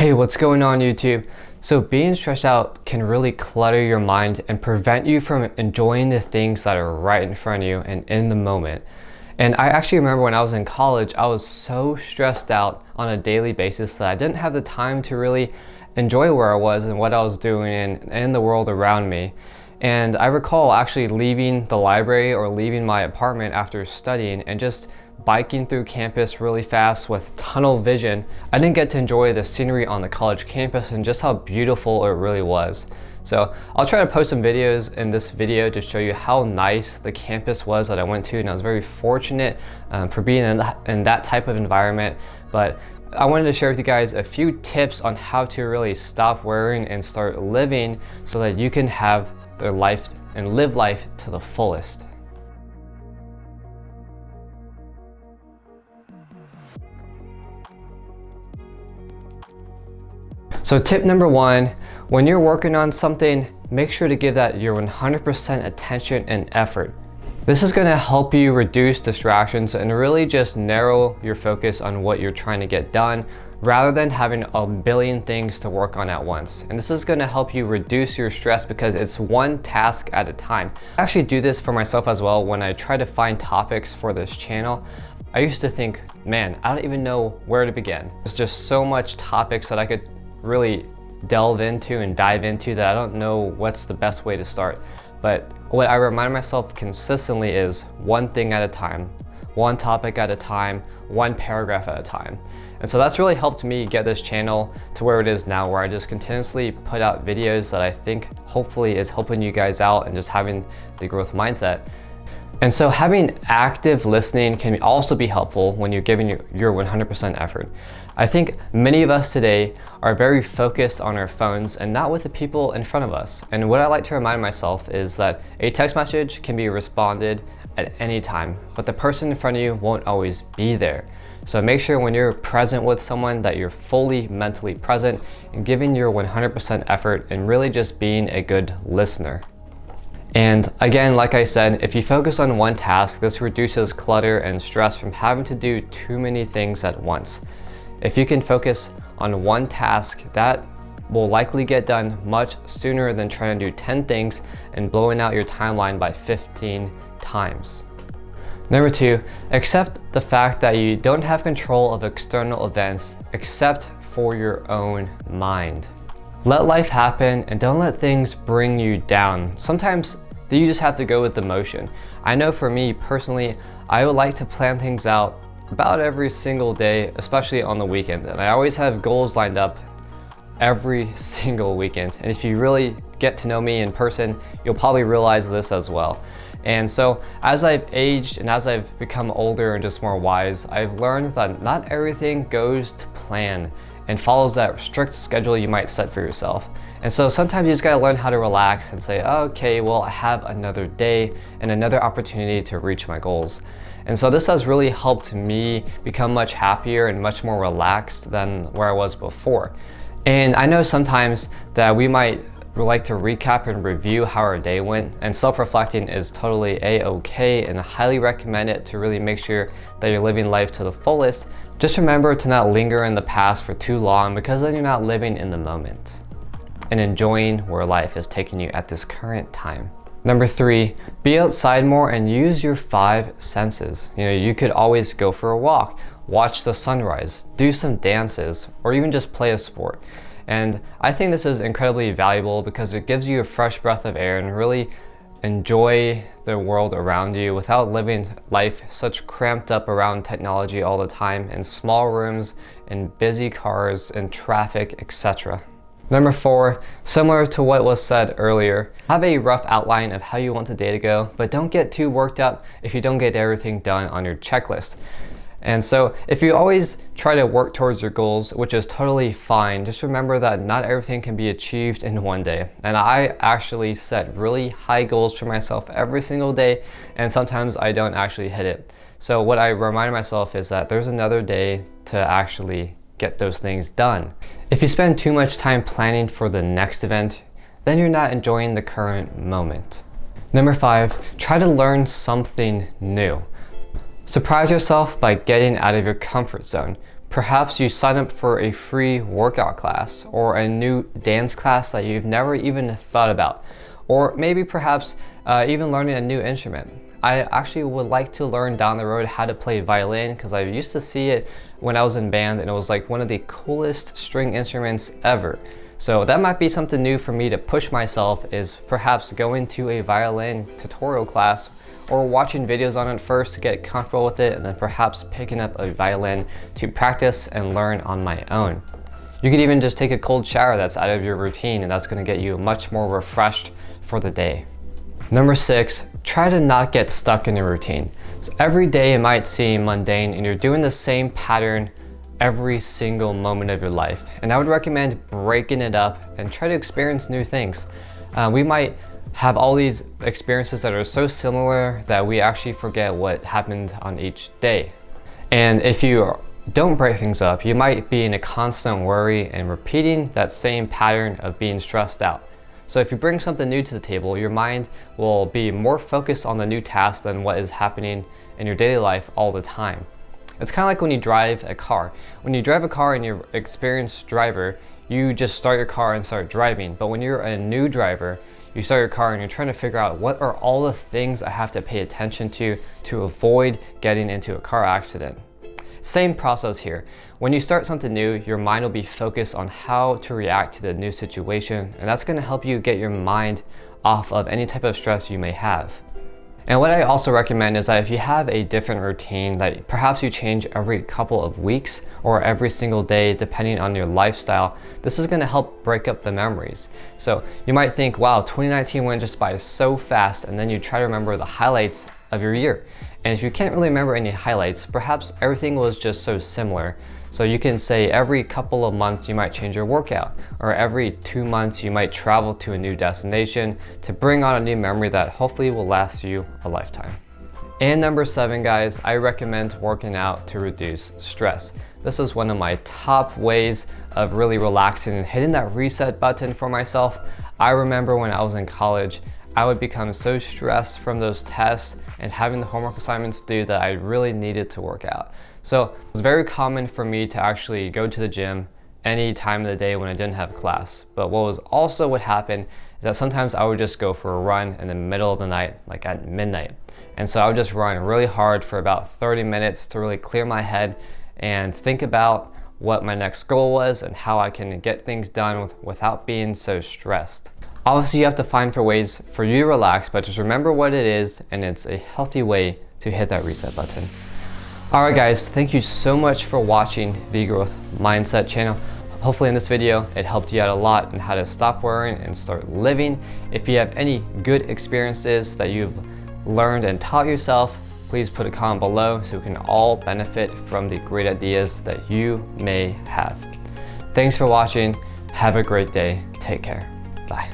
Hey, what's going on YouTube? So being stressed out can really clutter your mind and prevent you from enjoying the things that are right in front of you and in the moment. And I actually remember when I was in college, I was so stressed out on a daily basis that I didn't have the time to really enjoy where I was and what I was doing in the world around me. And I recall actually leaving the library or leaving my apartment after studying and just biking through campus really fast with tunnel vision. I didn't get to enjoy the scenery on the college campus and just how beautiful it really was. So I'll try to post some videos in this video to show you how nice the campus was that I went to, and I was very fortunate for being in that type of environment. But I wanted to share with you guys a few tips on how to really stop worrying and start living so that you can have their life and live life to the fullest. So tip number one, when you're working on something, make sure to give that your 100% attention and effort. This is going to help you reduce distractions and really just narrow your focus on what you're trying to get done rather than having a billion things to work on at once. And this is going to help you reduce your stress because it's one task at a time. I actually do this for myself as well when I try to find topics for this channel. I used to think, man, I don't even know where to begin. There's just so much topics that I could really delve into and dive into that I don't know what's the best way to start. But what I remind myself consistently is one thing at a time, one topic at a time, one paragraph at a time. And so that's really helped me get this channel to where it is now, where I just continuously put out videos that I think hopefully is helping you guys out and just having the growth mindset. And so having active listening can also be helpful when you're giving your 100% effort. I think many of us today are very focused on our phones and not with the people in front of us. And what I like to remind myself is that a text message can be responded at any time, but the person in front of you won't always be there. So make sure when you're present with someone that you're fully mentally present and giving your 100% effort and really just being a good listener. And again, like I said, if you focus on one task, this reduces clutter and stress from having to do too many things at once. If you can focus on one task, that will likely get done much sooner than trying to do 10 things and blowing out your timeline by 15 times. Number two, accept the fact that you don't have control of external events except for your own mind. Let life happen and don't let things bring you down. Sometimes you just have to go with the motion. I know for me personally, I would like to plan things out about every single day, especially on the weekend. And I always have goals lined up every single weekend. And if you really get to know me in person, you'll probably realize this as well. And so as I've aged and as I've become older and just more wise, I've learned that not everything goes to plan and follows that strict schedule you might set for yourself. And so sometimes you just gotta learn how to relax and say, okay, well, I have another day and another opportunity to reach my goals. And so this has really helped me become much happier and much more relaxed than where I was before. And I know sometimes that we might like to recap and review how our day went, and self-reflecting is totally a-okay, and I highly recommend it to really make sure that you're living life to the fullest. Just remember to not linger in the past for too long, because then you're not living in the moment and enjoying where life is taking you at this current time. Number three, be outside more and use your 5 senses. You could always go for a walk, watch the sunrise, do some dances, or even just play a sport. And I think this is incredibly valuable because it gives you a fresh breath of air and really enjoy the world around you without living life such cramped up around technology all the time in small rooms, in busy cars, in traffic, etc. Number 4, similar to what was said earlier, have a rough outline of how you want the day to go, but don't get too worked up if you don't get everything done on your checklist. And so if you always try to work towards your goals, which is totally fine, just remember that not everything can be achieved in one day. And I actually set really high goals for myself every single day, and sometimes I don't actually hit it. So what I remind myself is that there's another day to actually get those things done. If you spend too much time planning for the next event, then you're not enjoying the current moment. Number 5, try to learn something new. Surprise yourself by getting out of your comfort zone. Perhaps you sign up for a free workout class or a new dance class that you've never even thought about. Or maybe perhaps even learning a new instrument. I actually would like to learn down the road how to play violin because I used to see it when I was in band and it was like one of the coolest string instruments ever. So that might be something new for me to push myself, is perhaps going to a violin tutorial class or watching videos on it first to get comfortable with it, and then perhaps picking up a violin to practice and learn on my own. You could even just take a cold shower that's out of your routine, and that's going to get you much more refreshed for the day. Number 6, try to not get stuck in a routine. So every day it might seem mundane and you're doing the same pattern every single moment of your life. And I would recommend breaking it up and try to experience new things. We might have all these experiences that are so similar that we actually forget what happened on each day. And if you don't break things up, you might be in a constant worry and repeating that same pattern of being stressed out. So if you bring something new to the table, your mind will be more focused on the new task than what is happening in your daily life all the time. It's kind of like when you drive a car. When you drive a car and you're an experienced driver, you just start your car and start driving. But when you're a new driver, you start your car and you're trying to figure out what are all the things I have to pay attention to avoid getting into a car accident. Same process here. When you start something new, your mind will be focused on how to react to the new situation, and that's going to help you get your mind off of any type of stress you may have. And what I also recommend is that if you have a different routine that perhaps you change every couple of weeks or every single day depending on your lifestyle, this is going to help break up the memories. So you might think, wow, 2019 went just by so fast, and then you try to remember the highlights of your year. And if you can't really remember any highlights, perhaps everything was just so similar. So you can say every couple of months you might change your workout, or every 2 months you might travel to a new destination to bring on a new memory that hopefully will last you a lifetime. And number 7, guys, I recommend working out to reduce stress. This is one of my top ways of really relaxing and hitting that reset button for myself. I remember when I was in college, I would become so stressed from those tests and having the homework assignments due that I really needed to work out. So it was very common for me to actually go to the gym any time of the day when I didn't have class. But what would happen is that sometimes I would just go for a run in the middle of the night, like at midnight. And so I would just run really hard for about 30 minutes to really clear my head and think about what my next goal was and how I can get things done without being so stressed. Obviously, you have to find ways for you to relax, but just remember what it is, and it's a healthy way to hit that reset button. Alright guys, thank you so much for watching the Growth Mindset channel. Hopefully in this video, it helped you out a lot on how to stop worrying and start living. If you have any good experiences that you've learned and taught yourself, please put a comment below so we can all benefit from the great ideas that you may have. Thanks for watching. Have a great day. Take care. Bye.